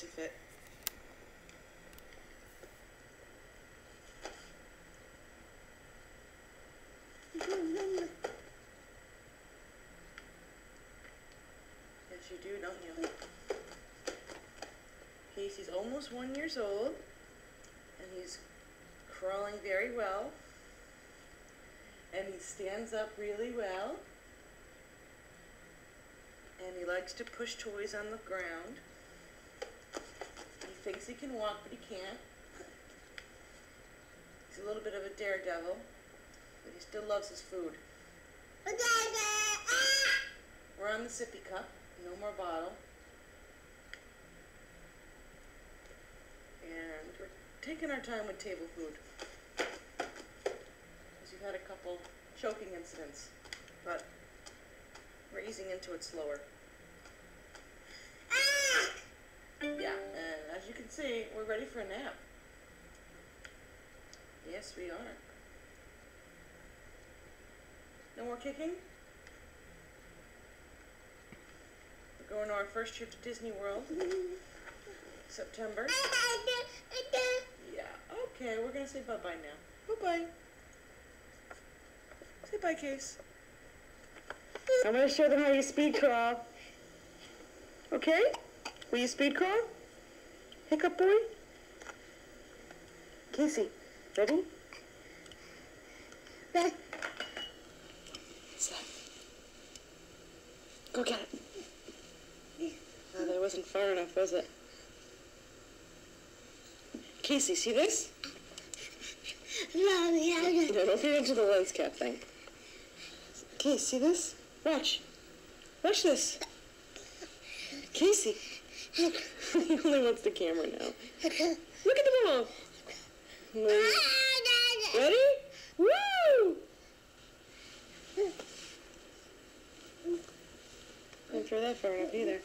to fit. Yes, you do, don't you? Casey's almost 1 year old, and he's crawling very well, and he stands up really well, and he likes to push toys on the ground. He thinks he can walk, but he can't. He's a little bit of a daredevil, but he still loves his food. We're on the sippy cup, no more bottle. And we're taking our time with table food, because we've had a couple choking incidents, but we're easing into it slower. Yeah, and as you can see, we're ready for a nap. Yes, we are. No more kicking? We're going on our first trip to Disney World. September. Yeah, okay, we're gonna say bye-bye now. Bye-bye. Say bye, Case. I'm gonna show them how you speed crawl. Okay? Will you speed crawl? Hiccup boy? Casey, ready? What's that? Go get it. Oh, that wasn't far enough, was it? Casey, see this? No, don't feed into the lens cap thing. Casey, see this? Watch. Watch this. Casey. He only wants the camera now. Look at the ball. Ready? Woo! Don't throw that far enough either.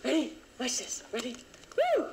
Ready? Watch this. Ready? Woo!